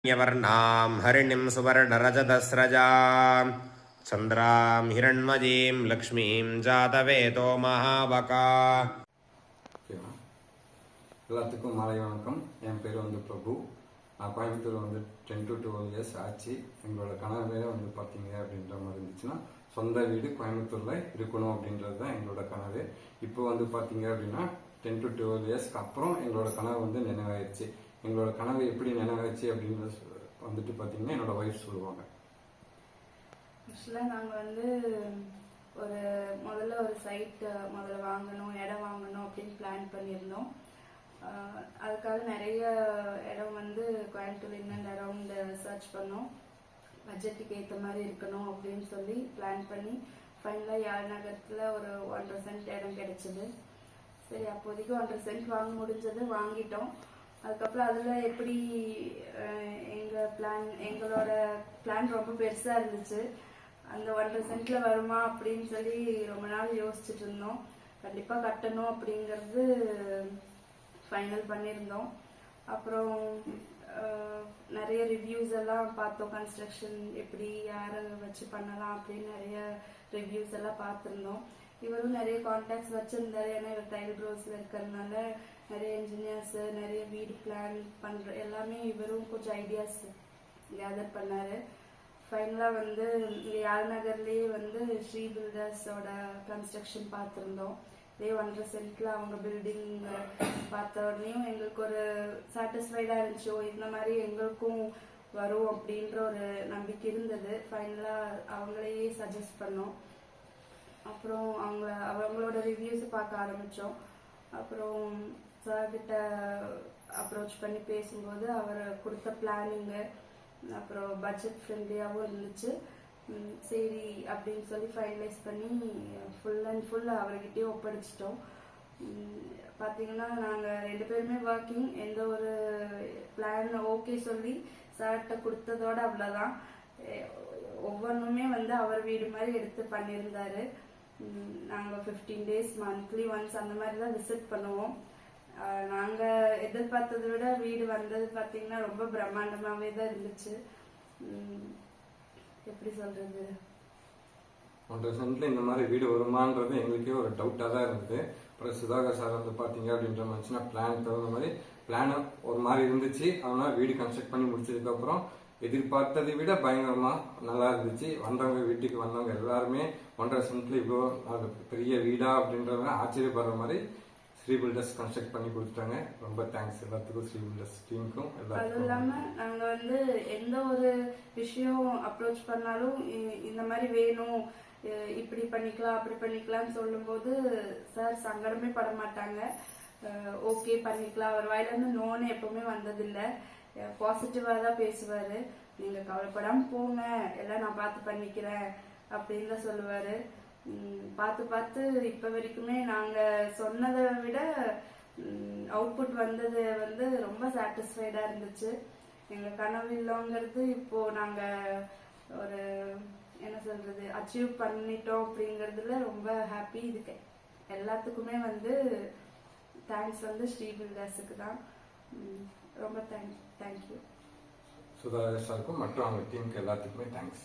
யவர்ணாம் ஹரிணிம் சுவர்ணரஜதஸ்ரஜாம் சந்திராம் ஹிரண்மதீம் லக்ஷ்மீம் ஜாதவேதோ மகாபகா. எல்லாத்துக்கும் மாலை வணக்கம். என் பேர் பிரபு. நான் கோயம்புத்தூர் 10 to 12 years ஆச்சு. எங்களோட கனவே பார்த்தீங்க அப்படின்ற மாதிரி இருந்துச்சுன்னா சொந்த வீடு கோயம்புத்தூரில் இருக்கணும் அப்படின்றது தான் எங்களோட கனவு. இப்போ பார்த்தீங்க அப்படின்னா 10 to 12 yearsக்கு அப்புறம் எங்களோட கனவு நினைவாயிருச்சு. எங்களோட கனவு எப்படி நினைவாச்சு அப்படின்றது பார்த்தீங்கன்னா என்னோட ஒய்ஃப் சொல்லுவாங்க. ஆக்சுவலாக நாங்கள் முதல்ல ஒரு சைட் வாங்கணும், இடம் வாங்கணும் அப்படின்னு பிளான் பண்ணியிருந்தோம். அதுக்காக நிறைய இடம் Coimbatore in and around search பண்ணோம். பட்ஜெட்டுக்கு ஏற்ற மாதிரி இருக்கணும் அப்படின்னு சொல்லி பிளான் பண்ணி ஃபைனலாக யாழ் நகரத்தில் ஒரு 1.5 சென்ட் இடம் கிடைச்சிது. சரி, அப்போதைக்கு 1.5 சென்ட் வாங்க முடிஞ்சது, வாங்கிட்டோம். அதுக்கப்புறம் அதில் எப்படி எங்களோட பிளான் ரொம்ப பெருசாக இருந்துச்சு. அந்த 1.5 சென்ட்ல வருமா அப்படின்னு சொல்லி ரொம்ப நாள் யோசிச்சுட்டு இருந்தோம். கண்டிப்பாக கட்டணும் அப்படிங்கிறது ஃபைனல் பண்ணியிருந்தோம். அப்புறம் நிறைய ரிவ்யூஸ் எல்லாம் பார்த்தோம். கன்ஸ்ட்ரக்ஷன் எப்படி யாரை வச்சு பண்ணலாம் அப்படின்னு நிறைய ரிவ்யூஸ் எல்லாம் பார்த்துருந்தோம். இவரும் நிறைய கான்டாக்ட்ஸ் வச்சிருந்தாரு. ஏன்னா இவர் டைல் ப்ரோஸ்ல இருக்கிறதுனால நிறைய இன்ஜினியர்ஸ், நிறைய வீடு பிளான் பண்ற எல்லாமே இவரும் கொஞ்சம் ஐடியாஸ் கேதர் பண்ணாரு. ஃபைனலாக யாழ் நகர்லேயே ஸ்ரீ பில்டர்ஸோட கன்ஸ்ட்ரக்ஷன் பார்த்துருந்தோம். இதே 1.5 சென்ட்ல அவங்க பில்டிங் பார்த்த உடனேயும் எங்களுக்கு ஒரு சாட்டிஸ்ஃபைடா இருந்துச்சோ, இந்த மாதிரி எங்களுக்கும் வரும் அப்படின்ற ஒரு நம்பிக்கை இருந்தது. ஃபைனலாக அவங்களையே சஜஸ்ட் பண்ணோம். அப்புறம் அவங்களோட ரிவ்யூஸ் பார்க்க ஆரம்பித்தோம். அப்புறம் சார்கிட்ட அப்ரோச் பண்ணி பேசும்போது அவர் கொடுத்த பிளானிங்கு அப்புறம் பட்ஜெட் ஃப்ரெண்ட்லியாகவும் இருந்துச்சு. சரி அப்படின்னு சொல்லி ஃபைனலைஸ் பண்ணி ஃபுல் அண்ட் ஃபுல் அவர்கிட்டயே ஒப்படைச்சிட்டோம். பார்த்தீங்கன்னா நாங்கள் 2 பேருமே ஒர்க்கிங். எந்த ஒரு பிளான் ஓகே சொல்லி சார்கிட்ட கொடுத்ததோட அவ்வளோதான். ஒவ்வொன்றுமே அவர் வீடு மாதிரி எடுத்து பண்ணியிருந்தாரு. நாங்கள் 15 days மந்த்லி ஒன்ஸ் அந்த மாதிரி தான் விசிட் பண்ணுவோம். நாங்கள் எதிர்பார்த்ததை விட வீடு வந்தது பார்த்தீங்கன்னா ரொம்ப பிரம்மாண்டமாகவே தான் இருந்துச்சு. எப்படி சொல்றது, 1.5 சென்ட்ல இந்த மாதிரி வீடு வருமானது எங்களுக்கே ஒரு டவுட்டாக தான் இருந்தது. அப்புறம் சுதாகர் சார் பார்த்தீங்க அப்படின்ற மாதிரினா பிளான் தகுந்த மாதிரி பிளான் ஒரு மாதிரி இருந்துச்சு. அதனால வீடு கன்ஸ்ட்ரக்ட் பண்ணி முடிச்சதுக்கப்புறம் எதிர்பார்த்ததை விட பயங்கரமா நல்லா இருந்துச்சு. வீட்டுக்கு வந்தவங்க எல்லாருமே 1.5 சென்ட்ல இவ்வளோ பெரிய வீடா அப்படின்றத ஆச்சரியப்படுற மாதிரி ஸ்ரீ பில்டர்ஸ் கன்ஸ்ட்ரக்ட் பண்ணி கொடுத்துட்டாங்க. ரொம்ப தேங்க்ஸ் எல்லாத்துக்கும், ஸ்ரீ பில்டர்ஸ் டீமுக்கும் எல்லாத்துக்கும். அதுவும் இல்லாம நாங்க எந்த ஒரு விஷயம் அப்ரோச் பண்ணாலும் இந்த மாதிரி வேணும், இப்படி பண்ணிக்கலாம் அப்படி பண்ணிக்கலாம்னு சொல்லும் போது சார் சங்கடமே பட மாட்டாங்க. ஓகே பண்ணிக்கலாம். அவர் வாயில இருந்து நோன்னு எப்பவுமே வந்ததில்லை. பாசிட்டிவா தான் பேசுவாரு. நீங்க கவலைப்படாம போங்க, எல்லாம் நான் பார்த்து பண்ணிக்கிறேன் அப்படின்னு தான் சொல்லுவாரு. பார்த்து இப்ப வரைக்குமே நாங்க சொன்னதை விட அவுட்புட் வந்தது ரொம்ப சாட்டிஸ்ஃபைடா இருந்துச்சு. எங்க கனவு இல்லைங்கிறது இப்போ நாங்க ஒரு என்ன சொல்றது அச்சீவ் பண்ணிட்டோம் அப்படிங்கறதுல ரொம்ப ஹாப்பி. இதுக்கு எல்லாத்துக்குமே தேங்க்ஸ் ஸ்ரீ பில்டர்ஸுக்கு தான். ரொம்ப தேங்க்யூ. சுதாகர் சாருக்கும் மற்றும் அவங்க டீமுக்கு எல்லாத்துக்குமே தேங்க்ஸ்.